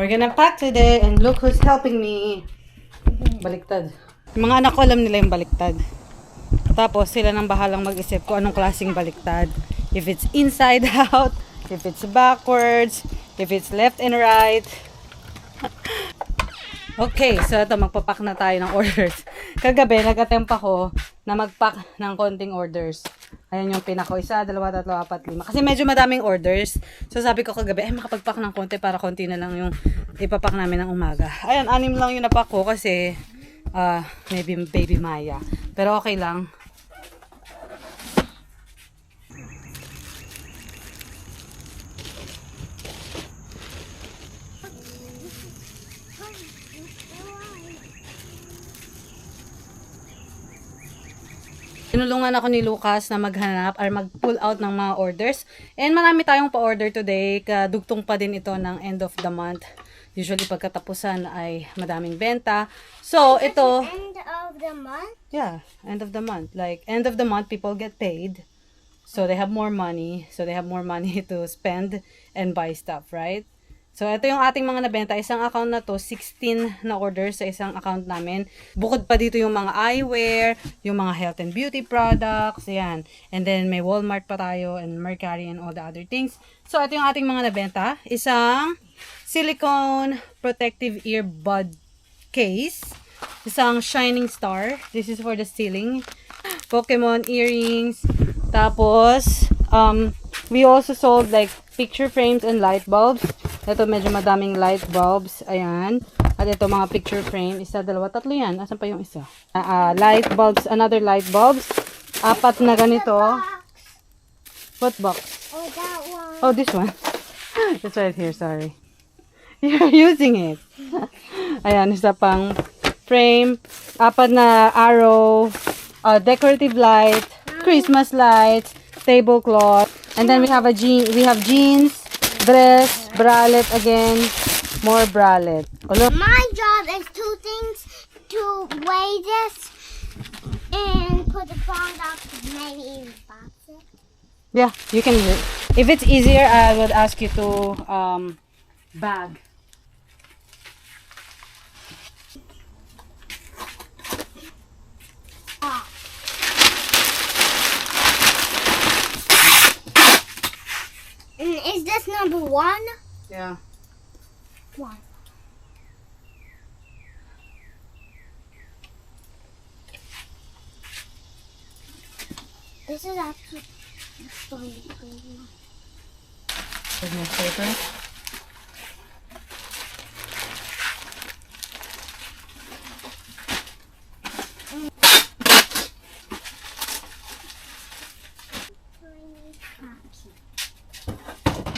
We're gonna pack today and look who's helping me. Baliktad. Yung mga anak ko alam nila yung baliktad. Tapos sila nang bahalang mag-isip kung anong klaseng baliktad. If it's inside out, if it's backwards, if it's left and right. Okay, so ito, magpapak na tayo ng orders. Kagabi, nag-attempt ako na mag-pack ng konting orders. Ayan yung pinako. 1, 2, 3, 4, 5. Kasi medyo madaming orders. So sabi ko kagabi, makapag-pack ng konti para konti na lang yung ipapak namin ng umaga. Ayan, 6 lang yung napak ko kasi maybe baby Maya. Pero okay lang. Tinulungan ako ni Lucas na maghanap or mag-pull out ng mga orders. And marami tayong pa-order today. Kadugtong pa din ito ng end of the month. Usually pagkatapusan ay madaming benta. So ito... End of the month? Yeah, end of the month. Like end of the month people get paid. So they have more money. So they have more money to spend and buy stuff, right? So, ito yung ating mga nabenta. Isang account na to, 16 na orders sa isang account namin. Bukod pa dito yung mga eyewear, yung mga health and beauty products, yan. And then, may Walmart pa tayo, and Mercari, and all the other things. So, ito yung ating mga nabenta. Isang silicone protective earbud case. Isang shining star. This is for the ceiling. Pokemon earrings. Tapos, we also sold like picture frames and light bulbs. Ito medyo madaming light bulbs. Ayan. At ito mga picture frame. 1, 2, 3 yan. Asan pa yung isa? Light bulbs. Another light bulbs. 4 na ganito. What box? Oh, that one. Oh, this one. It's right here. Sorry. You're using it. Ayan. Isa pang frame. 4 na arrow. Decorative light. Christmas lights. Tablecloth. And then we have jeans. Dress, bralette again, more bralette. My job is 2 things: to weigh this and put the product, maybe even box it. Yeah, you can do it. If it's easier, I would ask you to bag. Is this number 1? Yeah. 1. This is actually funny. There's no paper.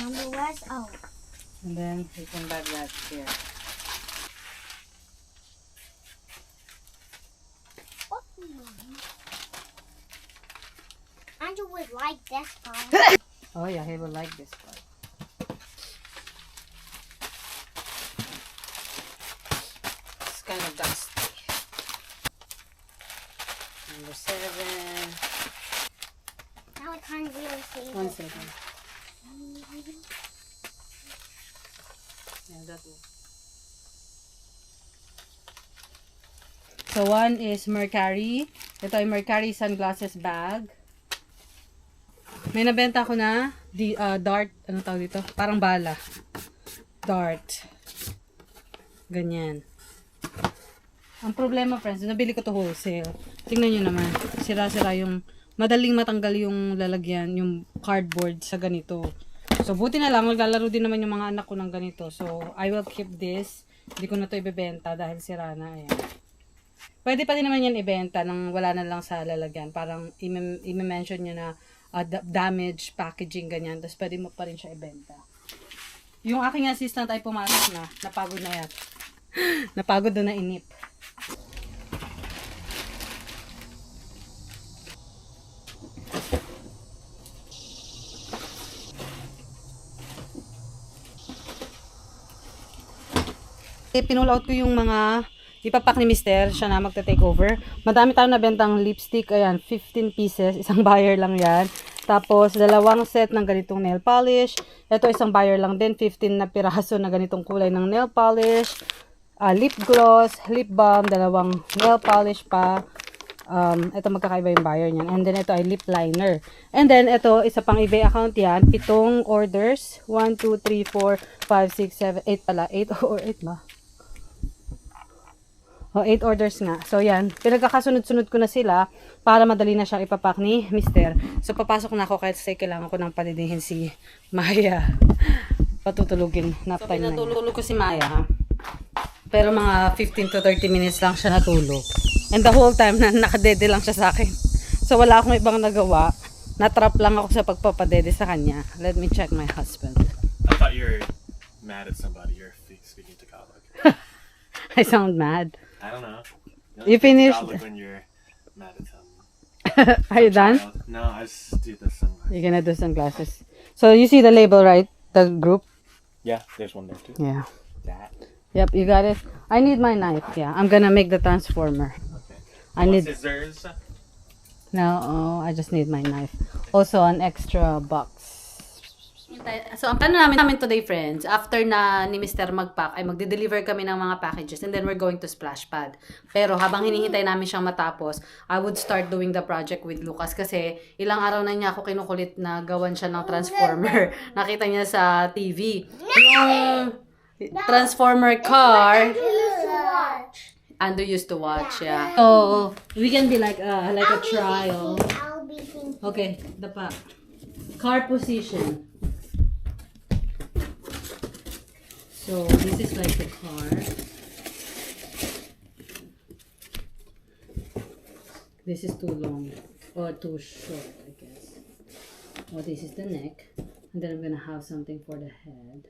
Number was And then you can bag that here. Andrew would like this part. Oh yeah, he will like this part. It's kind of dusty. Number 7. Now I can't really see 1 it. second. Yeah, that one. So, 1 is Mercari. Ito ay Mercari sunglasses bag. May nabenta ko na dart, ano tawag dito? Parang bala. Dart. Ganyan. Ang problema, friends, nabili ko to wholesale. Tingnan nyo naman. Sira-sira yung, madaling matanggal yung lalagyan, yung cardboard sa ganito. So, buti na lang, maglalaro din naman yung mga anak ko ng ganito. So, I will keep this. Hindi ko na to ibebenta dahil sira na. Ayan. Pwede pa din naman yan ibenta nang wala na lang sa lalagyan. Parang i-mention nyo na damage, packaging, ganyan. Tapos pwede mo pa rin siya ibenta. Yung aking assistant ay pumasok na. Napagod na yan. Napagod na inip. Pinull out ko yung mga ipapak ni Mister, siya na magta-take over. Madami tayong nabentang lipstick, ayan, 15 pieces, isang buyer lang yan. Tapos, dalawang set ng ganitong nail polish. Ito, isang buyer lang din. 15 na piraso na ganitong kulay ng nail polish. Lip gloss, lip balm, dalawang nail polish pa. Ito magkakaiba yung buyer niyan. And then, ito ay lip liner. And then, ito, isa pang eBay account yan. 7 orders. 1, 2, 3, 4, 5, 6, 7, 8 pala. 8 or 8 ba? 8 orders nga. So, yan. Pinagkakasunod-sunod ko na sila para madali na siyang ipapak ni Mister. So, papasok na ako kasi kailangan ko nang panidihin si Maya. Patutulugin. Nap time na. So, pinatulog ko si Maya. Pero mga 15 to 30 minutes lang siya natulog. And the whole time, nakadede lang siya sa akin. So, wala akong ibang nagawa. Natrap lang ako sa pagpapadede sa kanya. Let me check my husband. I thought you were mad at somebody. You're speaking Tagalog. I sound mad. I don't know. You speak finished? Tagalog when you're mad at someone. Are you done? No, I just do this somewhere. You're gonna do some glasses. So, you see the label, right? The group? Yeah, there's one there too. Yeah. That. Yep, you got it. I need my knife. Yeah, I'm gonna make the transformer. Okay. I need... Scissors. No, I just need my knife. Also, an extra box. So, ang plano namin today, friends, after na ni Mr. mag-pack, ay magde-deliver kami ng mga packages and then we're going to splash pad. Pero habang hinihintay namin siyang matapos, I would start doing the project with Lucas kasi ilang araw na niya ako kinukulit na gawan siya ng transformer. Nakita niya sa TV. Yung transformer car, Andrew used to watch, yeah. So, we can be like a trial. I'll be thinking. Okay, the pack. Car position. So, this is like the car. This is too long or too short, I guess. Oh, this is the neck. And then I'm gonna have something for the head.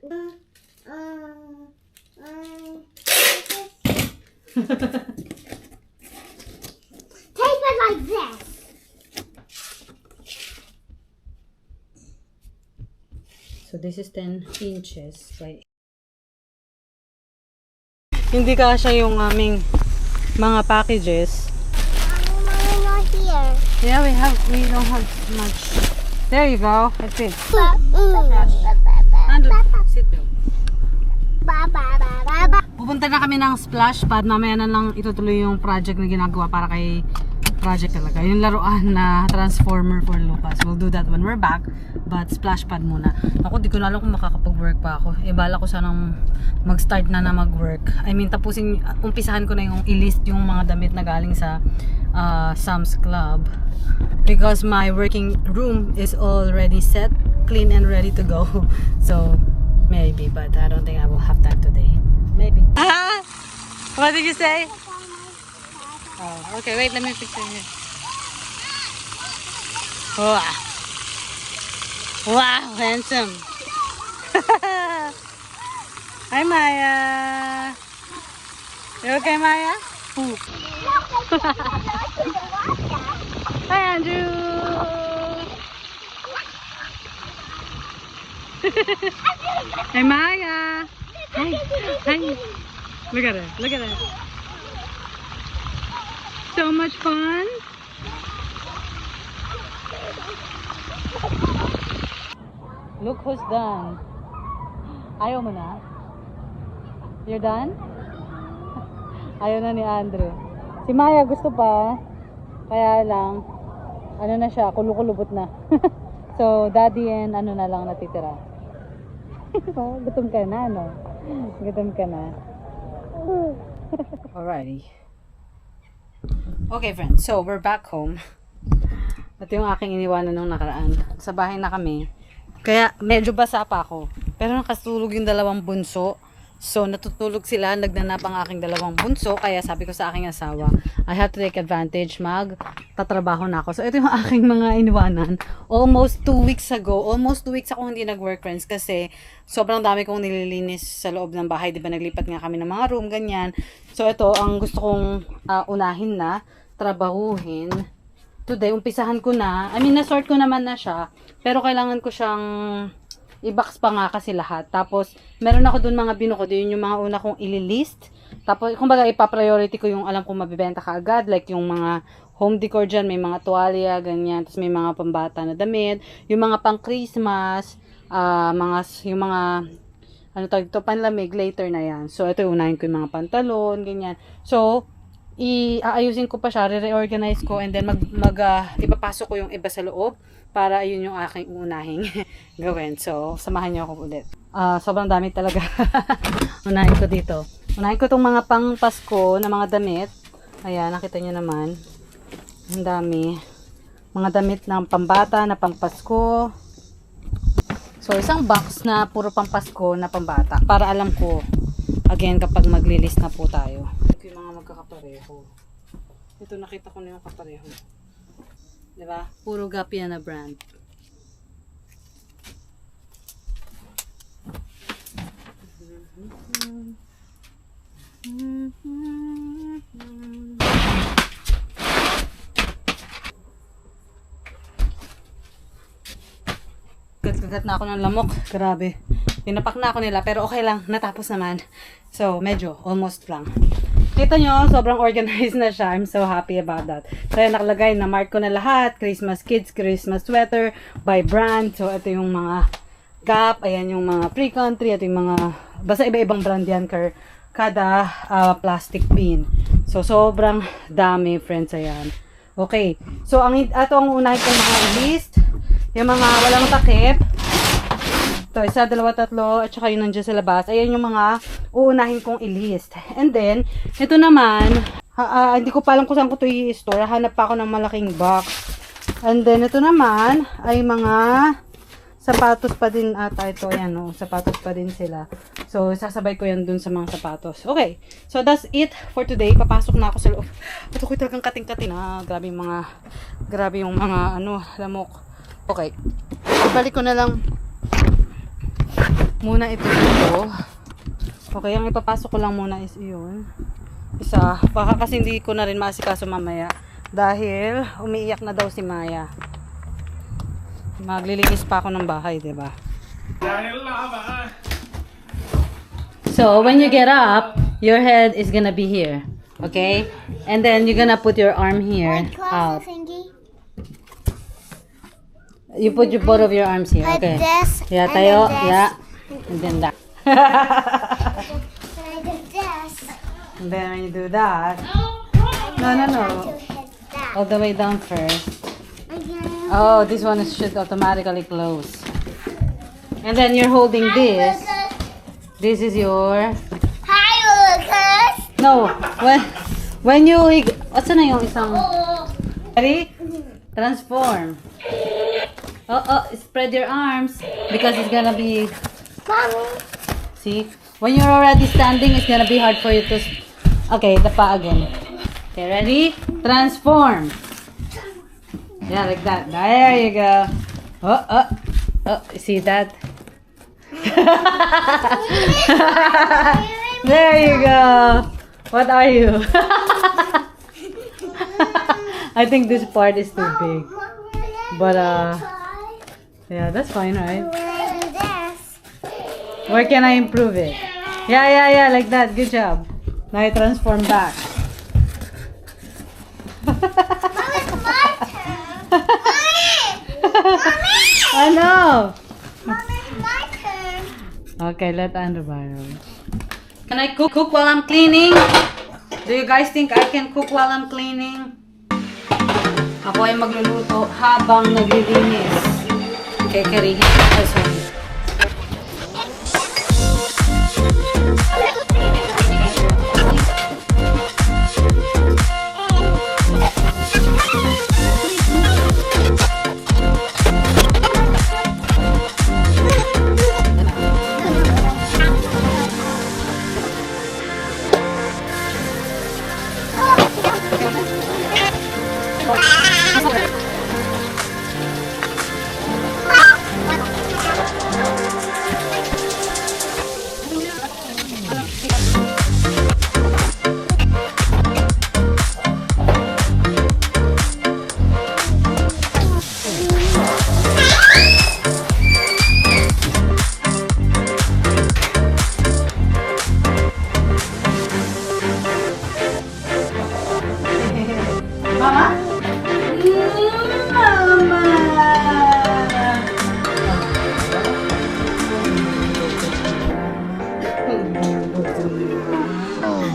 Tape it like this. So, this is 10 inches by... Hindi kasha yung aming mga packages. Mine not here. Yeah, we don't have much. There you go. It fits. Andrew, sit down. Pupunta na kami ng splash pad. Mamaya na lang itutuloy yung project na ginagawa para kay project talaga. Yung laruan na transformer for Lucas. We'll do that when we're back. But splash pad muna. Ako, di ko na alam kung makakapag-work pa ako. Bala ko sanang mag-start na mag-work. I mean, umpisahan ko na yung i-list yung mga damit na galing sa Sam's Club. Because my working room is already set, clean and ready to go. So, maybe. But I don't think I will have that today. Maybe. What did you say? Oh, okay, wait, let me fix it here. Wow. Wow, handsome. Hi, Maya. You okay, Maya? Ooh. Hi, Andrew. Hey, Maya. Hi. Hi. Look at her. Look at her. So much fun. Look who's done. Ayaw mo na? You're done? Ayaw na ni Andrew. Si Maya gusto pa. Kaya lang, ano na siya, kulukulubot na. So, daddy and ano na lang natitira. Gutom ka na, no? Gutom ka na. Alrighty. Okay, friends. So, we're back home. Ito yung aking iniwanan nung nakaraan. Sa bahay na kami. Kaya, medyo basa pa ako. Pero nakatulog yung dalawang bunso. So, natutulog sila. Nagnanap ang aking dalawang bunso. Kaya sabi ko sa aking asawa, I have to take advantage. Tatrabaho na ako. So, ito yung aking mga iniwanan. Almost 2 weeks ago. Almost 2 weeks ako hindi nag-work, friends. Kasi, sobrang dami kong nililinis sa loob ng bahay. Diba, naglipat nga kami ng mga room, ganyan. So, ito, ang gusto kong unahin na, trabahuhin. Today, umpisahan ko na. I mean, na-sort ko naman na siya. Pero kailangan ko siyang i-box pa nga kasi lahat. Tapos, meron ako dun mga binukod. Yun yung mga una kong ililist. Tapos, kumbaga, ipa-priority ko yung alam kong mabibenta kaagad. Like, yung mga home decor dyan, may mga tuwalya, ganyan. Tapos, may mga pambata na damit. Yung mga pang Christmas, yung mga, ano tawag ito, panlamig, later na yan. So, ito, unahin ko yung mga pantalon, ganyan. So, aayusin ko pa siya, re-reorganize ko, and then, ipapasok ko yung iba sa loob, para yun yung aking unahing gawin. So, samahan niyo ako ulit. Sobrang dami talaga. Unahin ko dito. Unahin ko itong mga pang Pasko na mga damit. Ayan, nakita niyo naman. Ang dami. Mga damit ng pambata na pang Pasko. So, isang box na puro pang Pasko na pambata. Para alam ko, again, kapag maglilist na po tayo. Ito yung mga magkakapareho. Ito, nakita ko na yung kapareho. Diba? Puro Gapia na brand. Kagat na ako ng lamok. Grabe. Pinapak na ako nila pero okay lang. Natapos naman. So, medyo. Almost lang. Kita nyo, sobrang organized na siya. I'm so happy about that. So, yan, nakalagay na mark ko na lahat. Christmas kids, Christmas sweater, by brand. So, ito yung mga Gap. Ayan yung mga pre-country. Ito yung mga, basta iba-ibang brand yan. Kada plastic bin. So, sobrang dami, friends. Ayan. Okay. So, ito ang unahin kong mga list. Yung mga walang takip. Ito, isa, dalawa, tatlo, at saka yun nandiyan sa labas. Ayan yung mga uunahin kong i-list. And then, ito naman, hindi ko pa alam kung saan ko ito i-store. Hanap pa ako ng malaking box. And then, ito naman, ay mga sapatos pa din ata ito. Ayan, oh, sapatos pa din sila. So, sasabay ko yan dun sa mga sapatos. Okay, so that's it for today. Papasok na ako sa loob. Ito ko talagang kating-kating. Grabe yung mga, lamok. Okay, balik ko na lang muna ito dito. Okay, ang ipapasok ko lang muna is yun. Isa, baka kasi hindi ko na rin maasikaso mamaya. Dahil umiiyak na daw si Maya. Maglilinis pa ako ng bahay, diba? So, when you get up, your head is gonna be here. Okay? And then you're gonna put your arm here. Out. You put both of your arms here. Okay. This, Yeah, and tayo. then this. Yeah. And then that. And I do this. And then when you do that. No. To hit that. All the way down first. Again. Oh, this one should automatically close. And then you're holding this. This is your... Hi, Lucas. No. When you... What's na yung isang... Ready? Transform. Spread your arms. Because it's gonna be... Mommy. See? When you're already standing, it's gonna be hard for you to... Okay, the pa again. Okay, ready? Transform. Yeah, like that. There you go. See that? There you go. What are you? I think this part is too big. But, yeah, that's fine, right? Where can I improve it? Yeah, like that. Good job. Now I transform back. I know. Okay, let Andrew borrow. Can I cook while I'm cleaning? Do you guys think I can cook while I'm cleaning? Ako ay magluluto habang naglilinis. Okay, Kari. Sorry. Ang